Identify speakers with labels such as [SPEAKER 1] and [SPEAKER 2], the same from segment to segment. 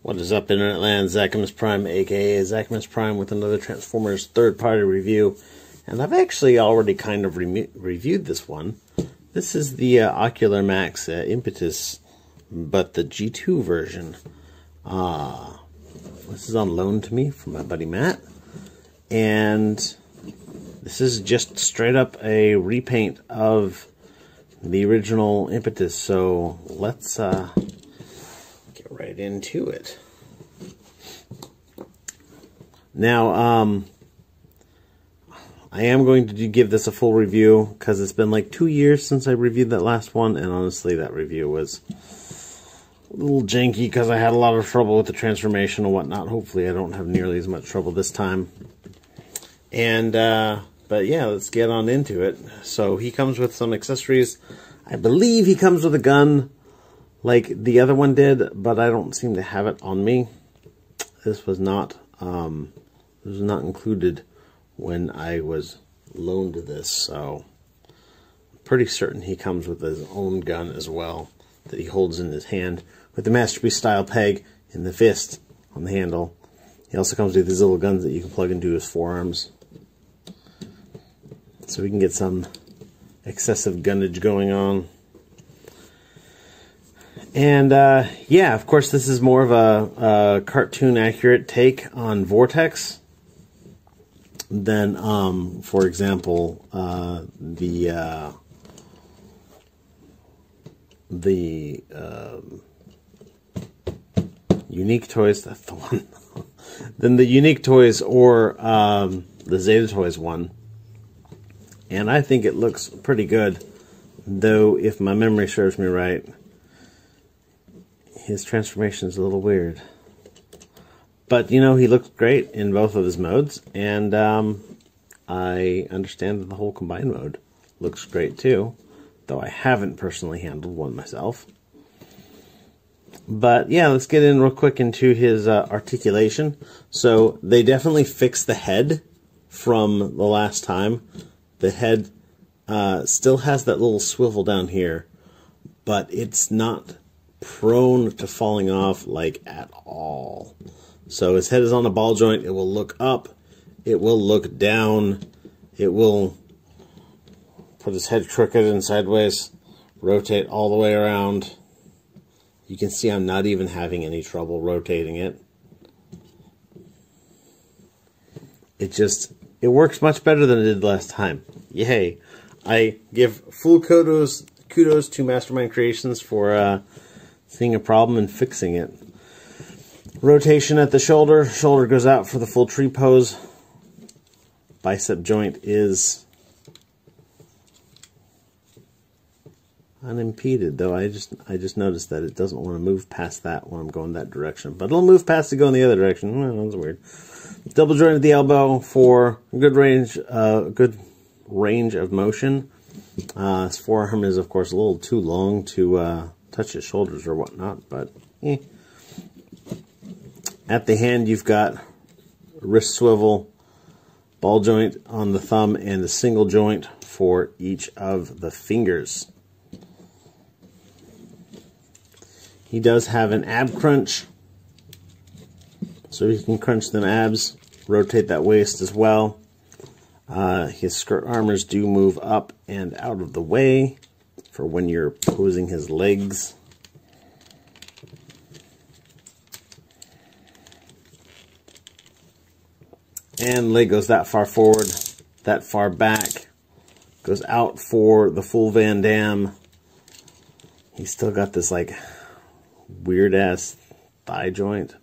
[SPEAKER 1] What is up, Internet Land? Zachamus Prime, aka Zachamus Prime, with another Transformers third-party review. And I've actually already kind of reviewed this one. This is the Ocular Max Impetus, but the G2 version. This is on loan to me from my buddy Matt. And this is just straight up a repaint of the original Impetus. So let's get right into it. Now, I am going to give this a full review because it's been like 2 years since I reviewed that last one, and honestly that review was a little janky because I had a lot of trouble with the transformation and whatnot. Hopefully I don't have nearly as much trouble this time. And but yeah, let's get on into it. So he comes with some accessories. I believe he comes with a gun like the other one did, but I don't seem to have it on me. This was not included when I was loaned this, so I'm pretty certain he comes with his own gun as well that he holds in his hand with the Masterpiece style peg in the fist on the handle. He also comes with these little guns that you can plug into his forearms, so we can get some excessive gunnage going on. And yeah, of course, this is more of a cartoon accurate take on Vortex than, for example, the Unique Toys. That's the one. Than the Unique Toys or the Zeta Toys one. And I think it looks pretty good, though if my memory serves me right, his transformation is a little weird. But, you know, he looks great in both of his modes, and I understand that the whole combined mode looks great too, though I haven't personally handled one myself. But yeah, let's get in real quick into his articulation. So they definitely fixed the head from the last time. The head still has that little swivel down here, but it's not prone to falling off like at all. So his head is on a ball joint. It will look up, it will look down, it will put his head crooked and sideways, rotate all the way around. You can see I'm not even having any trouble rotating it. It works much better than it did last time. Yay. I give full kudos to Mastermind Creations for seeing a problem and fixing it. Rotation at the shoulder. Shoulder goes out for the full tree pose. Bicep joint is unimpeded, though I just noticed that it doesn't want to move past that when I'm going that direction. But it'll move past to go in the other direction. Well, that's weird. Double joint at the elbow for good range of motion. His forearm is, of course, a little too long to touch his shoulders or whatnot, but eh. At the hand, you've got wrist swivel, ball joint on the thumb, and a single joint for each of the fingers. He does have an ab crunch, so he can crunch them abs, rotate that waist as well. His skirt armors do move up and out of the way for when you're posing his legs. And leg goes that far forward, that far back, goes out for the full Van Damme. He's still got this like weird ass thigh joint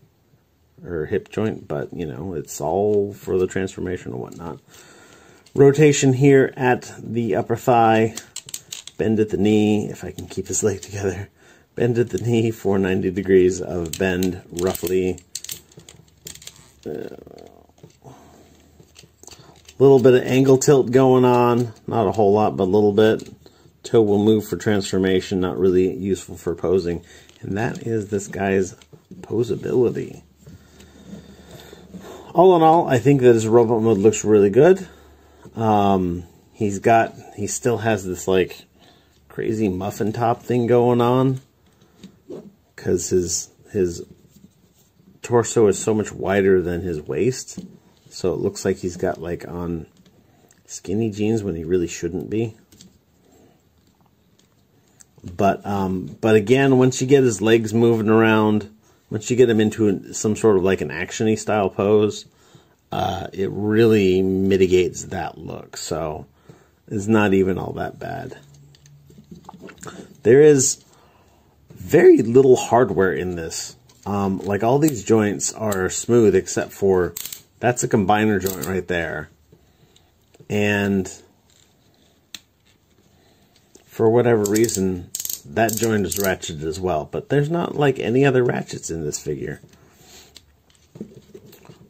[SPEAKER 1] or hip joint, but you know, it's all for the transformation and whatnot. Rotation here at the upper thigh, bend at the knee, if I can keep his leg together. Bend at the knee for 90 degrees of bend, roughly. Little bit of angle tilt going on, not a whole lot, but a little bit. Toe will move for transformation, not really useful for posing. And that is this guy's posability. All in all, I think that his robot mode looks really good. He still has this like crazy muffin top thing going on, because his torso is so much wider than his waist, so it looks like he's got like on skinny jeans when he really shouldn't be. But again, once you get his legs moving around, once you get him into some sort of like an action-y style pose, it really mitigates that look. So it's not even all that bad. There is very little hardware in this. Like all these joints are smooth except for that's a combiner joint right there. And for whatever reason, that joint is ratcheted as well. But there's not like any other ratchets in this figure,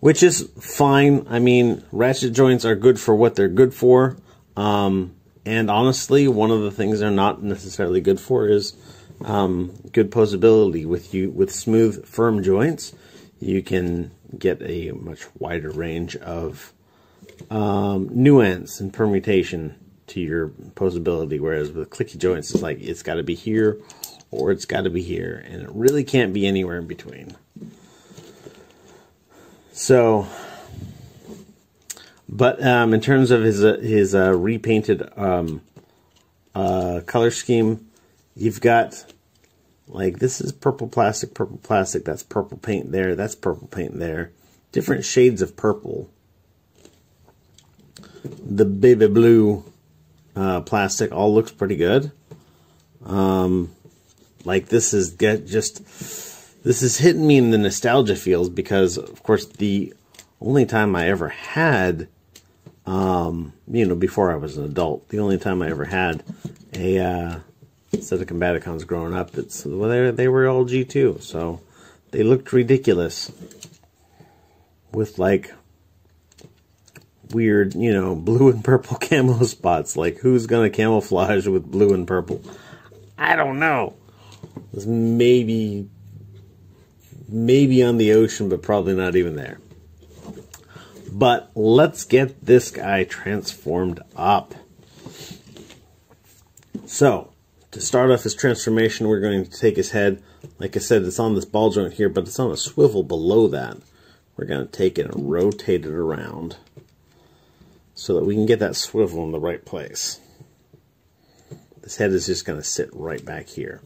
[SPEAKER 1] which is fine. I mean, ratchet joints are good for what they're good for. And honestly, one of the things they're not necessarily good for is good posability. With smooth, firm joints, you can get a much wider range of nuance and permutation to your posability, whereas with clicky joints, it's like it's got to be here or it's got to be here, and it really can't be anywhere in between. So, but in terms of his repainted color scheme, you've got like this is purple plastic, that's purple paint there, that's purple paint there, different shades of purple. The baby blue plastic all looks pretty good. Like this is hitting me in the nostalgia feels, because of course the only time I ever had, before I was an adult, the only time I ever had a set of Combaticons growing up, they were all G2, so they looked ridiculous with like weird, blue and purple camo spots. Like, who's gonna camouflage with blue and purple? I don't know. It was maybe on the ocean, but probably not even there. But let's get this guy transformed up. So, to start off his transformation, we're going to take his head. Like I said, it's on this ball joint here, but it's on a swivel below that. We're going to take it and rotate it around so that we can get that swivel in the right place. This head is just going to sit right back here.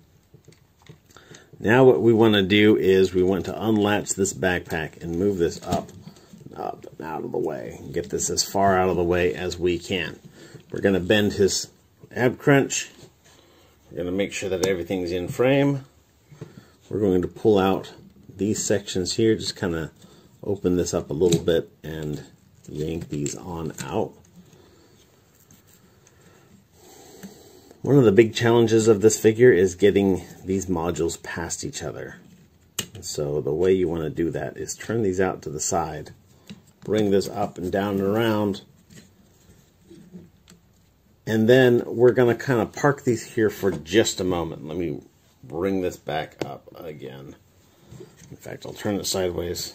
[SPEAKER 1] Now what we want to do is we want to unlatch this backpack and move this up and out of the way. Get this as far out of the way as we can. We're going to bend his ab crunch. We're going to make sure that everything's in frame. We're going to pull out these sections here, just kind of open this up a little bit and yank these on out. One of the big challenges of this figure is getting these modules past each other. So the way you want to do that is turn these out to the side, bring this up and down and around, and then we're going to kind of park these here for just a moment. Let me bring this back up again. In fact, I'll turn it sideways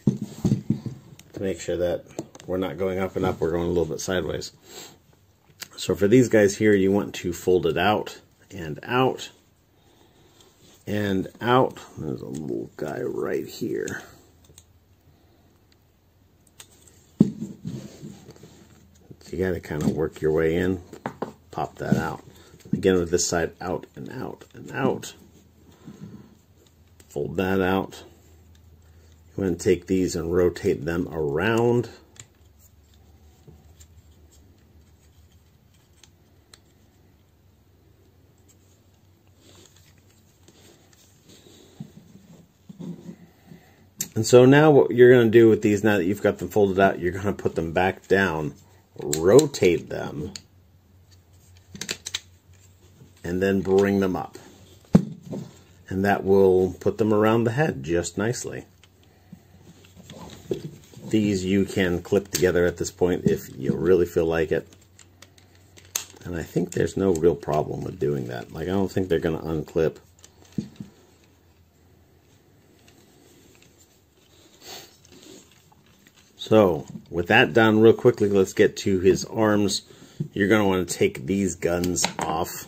[SPEAKER 1] to make sure that we're not going up and up, we're going a little bit sideways. So for these guys here, you want to fold it out and out and out. There's a little guy right here. You got to kind of work your way in, pop that out. Again with this side, out and out and out. Fold that out. You want to take these and rotate them around. And so now what you're going to do with these, now that you've got them folded out, you're going to put them back down, rotate them, and then bring them up. And that will put them around the head just nicely. These you can clip together at this point if you really feel like it. And I think there's no real problem with doing that. Like, I don't think they're going to unclip. So, with that done, real quickly, let's get to his arms. You're going to want to take these guns off.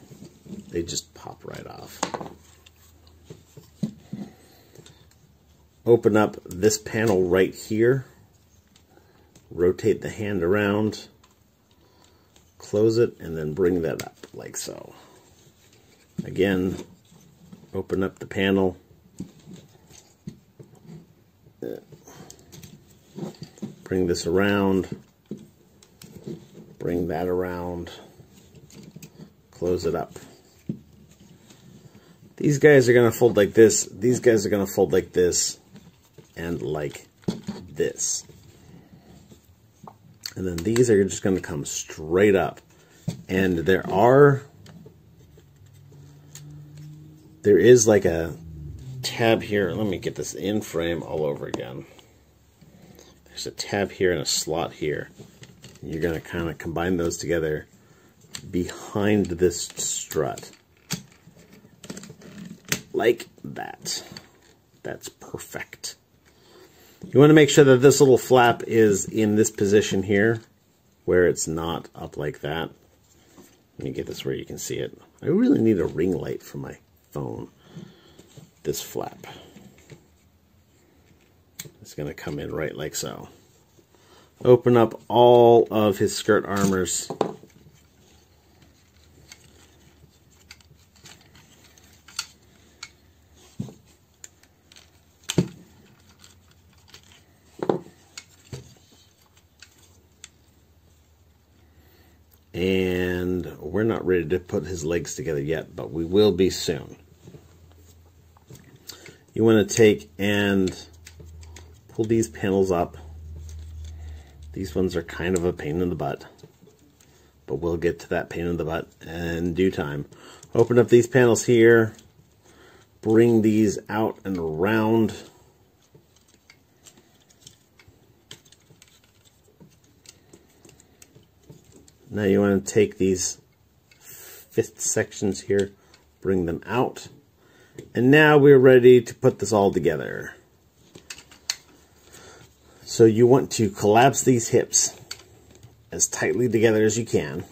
[SPEAKER 1] They just pop right off. open up this panel right here, rotate the hand around, close it, and then bring that up like so. Again, open up the panel, bring this around, bring that around, close it up. These guys are going to fold like this, these guys are going to fold like this, and like this. And then these are just going to come straight up. And there is like a tab here. Let me get this in frame all over again. There's a tab here and a slot here. You're going to kind of combine those together behind this strut. Like that. That's perfect. You want to make sure that this little flap is in this position here, where it's not up like that. Let me get this where you can see it. I really need a ring light for my phone. This flap. It's going to come in right like so. Open up all of his skirt armors. And we're not ready to put his legs together yet, but we will be soon. You want to take and pull these panels up. These ones are kind of a pain in the butt, but we'll get to that pain in the butt in due time. Open up these panels here, bring these out and around. Now you want to take these fifth sections here, bring them out, and now we're ready to put this all together. So you want to collapse these hips as tightly together as you can.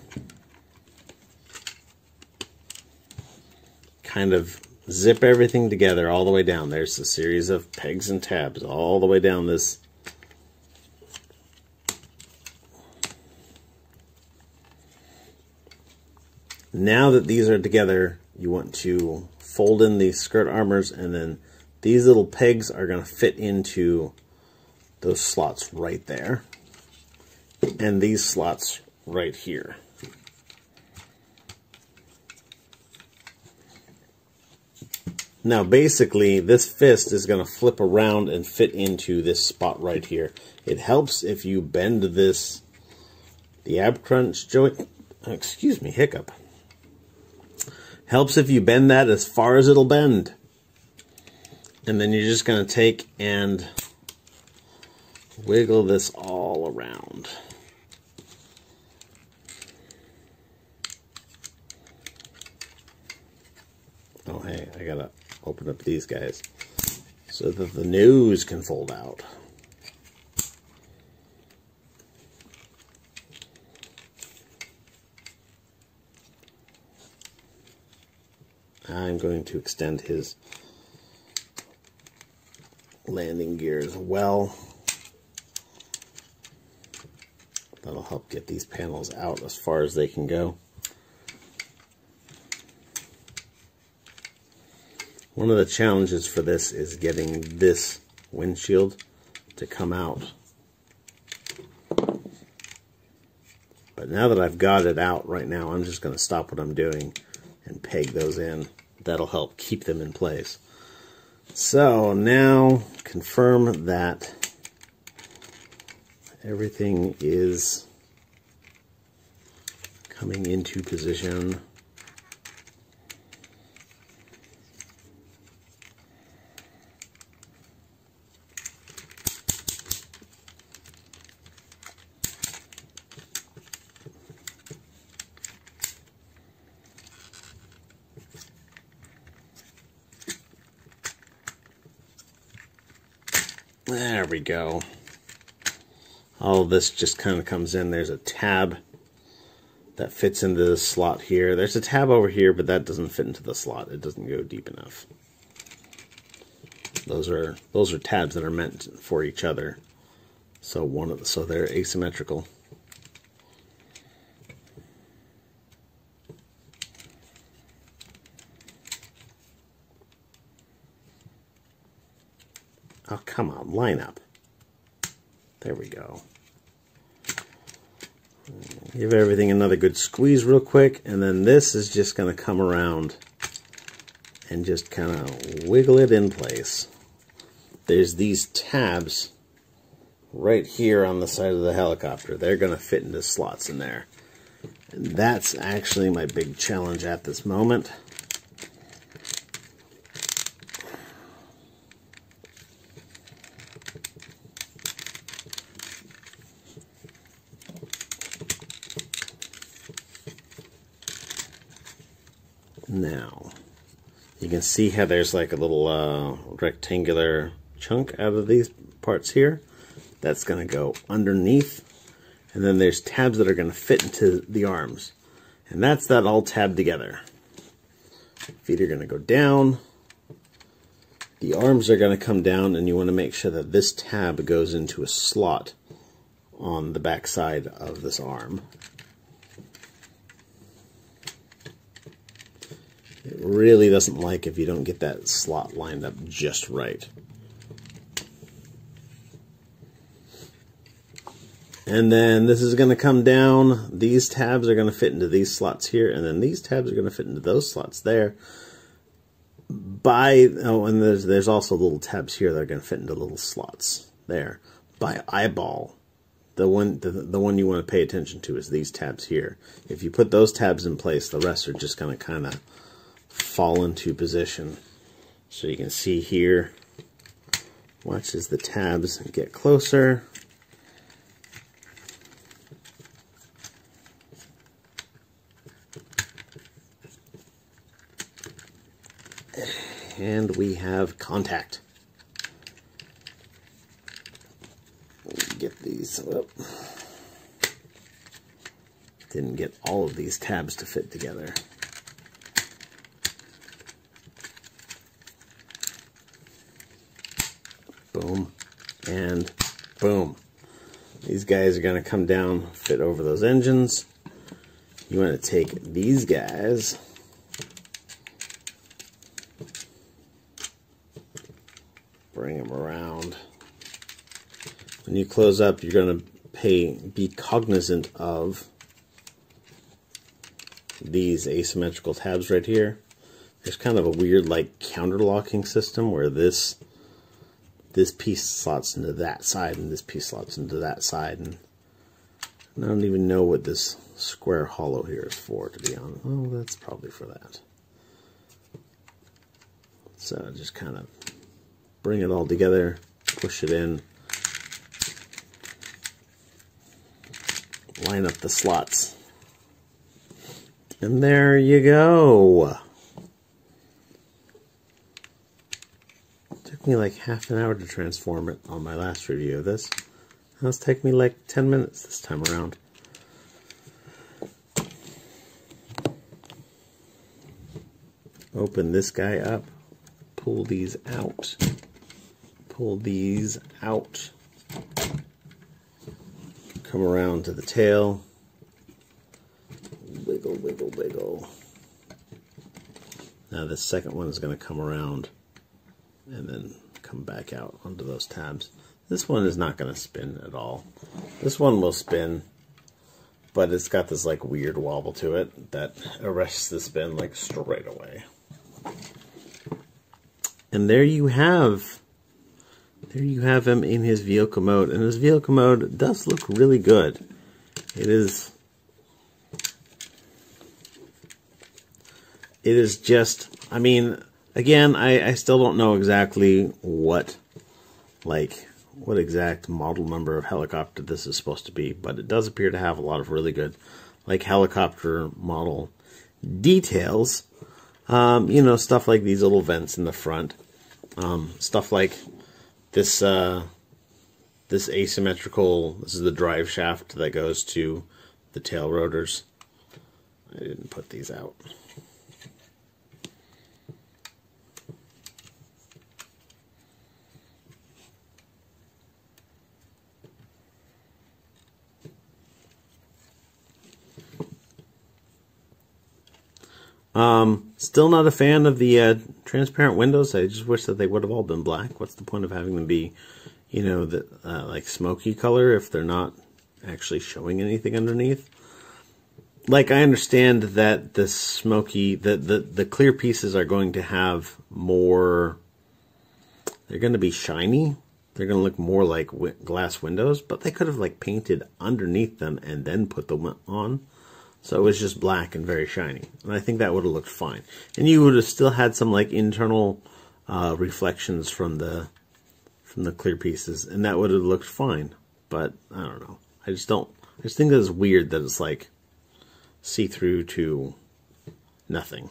[SPEAKER 1] Kind of zip everything together all the way down. There's a series of pegs and tabs all the way down this. Now that these are together, you want to fold in these skirt armors, and then these little pegs are going to fit into those slots right there, and these slots right here. Now basically this fist is going to flip around and fit into this spot right here. It helps if you bend this, the ab crunch joint, excuse me, hiccup. Helps if you bend that as far as it'll bend. And then you're just going to take and wiggle this all around. Oh, hey, I gotta open up these guys so that the nose can fold out. I'm going to extend his landing gear as well. That'll help get these panels out as far as they can go. One of the challenges for this is getting this windshield to come out. But now that I've got it out right now, I'm just going to stop what I'm doing and peg those in. That'll help keep them in place. So now confirm that everything is coming into position. There we go. All of this just kind of comes in. There's a tab that fits into the slot here. There's a tab over here, but that doesn't fit into the slot. It doesn't go deep enough. Those are tabs that are meant for each other. So they're asymmetrical. Oh, come on, line up. There we go. Give everything another good squeeze real quick, and then this is just going to come around and just kind of wiggle it in place. There's these tabs right here on the side of the helicopter. They're going to fit into slots in there. And that's actually my big challenge at this moment. Now, you can see how there's like a little rectangular chunk out of these parts here. That's going to go underneath. And then there's tabs that are going to fit into the arms. And that's that all tabbed together. Feet are going to go down. The arms are going to come down, and you want to make sure that this tab goes into a slot on the back side of this arm. It really doesn't like if you don't get that slot lined up just right. And then this is going to come down. These tabs are going to fit into these slots here, and then these tabs are going to fit into those slots there. And there's also little tabs here that are going to fit into little slots there. By eyeball, the one you want to pay attention to is these tabs here. If you put those tabs in place, the rest are just going to kind of fall into position. So you can see here, watch as the tabs get closer. And we have contact. Get these up. Didn't get all of these tabs to fit together. Boom, and boom. These guys are going to come down, fit over those engines. You want to take these guys, bring them around. When you close up, you're going to be cognizant of these asymmetrical tabs right here. There's kind of a weird like counterlocking system where this piece slots into that side and this piece slots into that side, and I don't even know what this square hollow here is for, to be honest. Oh, that's probably for that. So just kind of bring it all together, push it in, line up the slots, and there you go. Took me like half an hour to transform it on my last review of this. Now it's taking me like 10 minutes this time around. Open this guy up, pull these out, pull these out, come around to the tail, wiggle, wiggle, wiggle. Now the second one is going to come around and then come back out onto those tabs. This one is not going to spin at all. This one will spin, but it's got this like weird wobble to it that arrests the spin like straight away. And there you have him in his vehicle mode, and his vehicle mode does look really good. It is just, I mean, again, I still don't know exactly what exact model number of helicopter this is supposed to be, but it does appear to have a lot of really good, like, helicopter model details. You know, stuff like these little vents in the front, stuff like this, this asymmetrical, this is the drive shaft that goes to the tail rotors. I didn't put these out. Still not a fan of the transparent windows. I just wish that they would have all been black. What's the point of having them be, you know, the like smoky color if they're not actually showing anything underneath? Like, I understand that the smoky, the clear pieces are going to have more, they're going to be shiny. They're going to look more like glass windows, but they could have like painted underneath them and then put them on. So it was just black and very shiny. And I think that would have looked fine. And you would have still had some like internal reflections from the clear pieces, and that would have looked fine. But I don't know. I just think that it's weird that it's like see-through to nothing.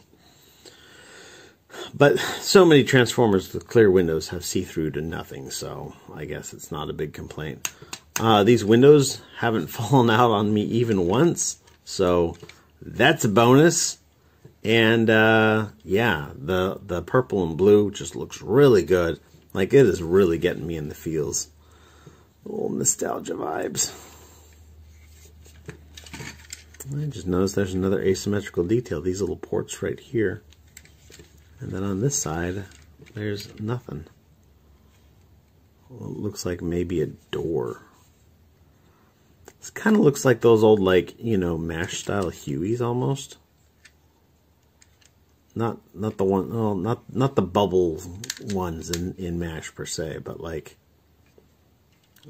[SPEAKER 1] But so many Transformers with clear windows have see-through to nothing, so I guess it's not a big complaint. These windows haven't fallen out on me even once, so that's a bonus. And yeah, the purple and blue just looks really good. Like, it is really getting me in the feels. Little nostalgia vibes. I just noticed there's another asymmetrical detail. These little ports right here. And then on this side, there's nothing. Well, it looks like maybe a door. This kind of looks like those old, like, you know, MASH style Hueys almost. Not the one, oh, not the bubble ones in MASH per se, but like,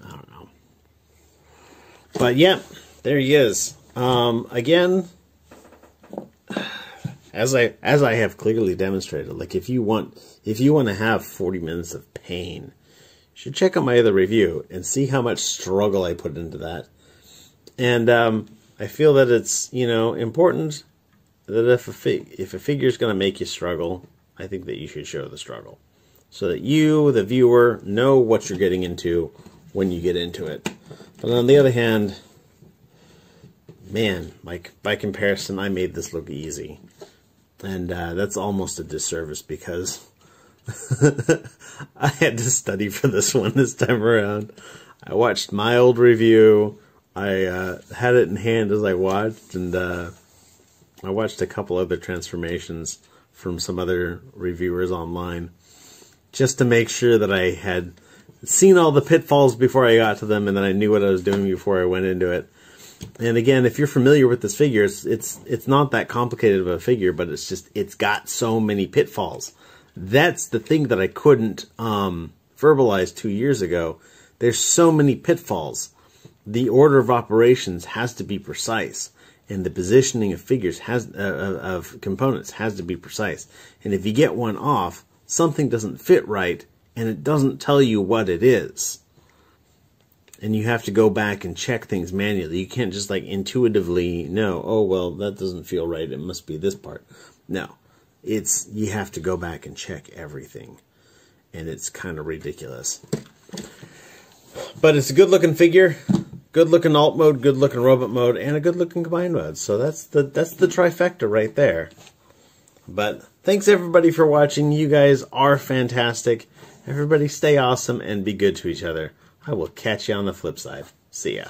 [SPEAKER 1] I don't know. But yeah, there he is. Again, as I have clearly demonstrated, like, if you want to have 40 minutes of pain, you should check out my other review and see how much struggle I put into that. And I feel that it's, you know, important that if a figure is going to make you struggle, I think that you should show the struggle, so that you, the viewer, know what you're getting into when you get into it. But on the other hand, man, like, by comparison, I made this look easy. And that's almost a disservice, because I had to study for this one this time around. I watched my old review. I had it in hand as I watched, and I watched a couple other transformations from some other reviewers online, just to make sure that I had seen all the pitfalls before I got to them, and that I knew what I was doing before I went into it. And again, if you're familiar with this figure, it's not that complicated of a figure, but it's got so many pitfalls. That's the thing that I couldn't verbalize 2 years ago. There's so many pitfalls. The order of operations has to be precise, and the positioning of figures of components has to be precise. And if you get one off, something doesn't fit right, and it doesn't tell you what it is. And you have to go back and check things manually. You can't just like intuitively know, oh, well, that doesn't feel right, it must be this part. No, you have to go back and check everything. And it's kind of ridiculous. But it's a good looking figure, good looking alt mode, good looking robot mode, and a good looking combined mode. So that's the trifecta right there. But thanks everybody for watching. You guys are fantastic. Everybody stay awesome and be good to each other. I will catch you on the flip side. See ya.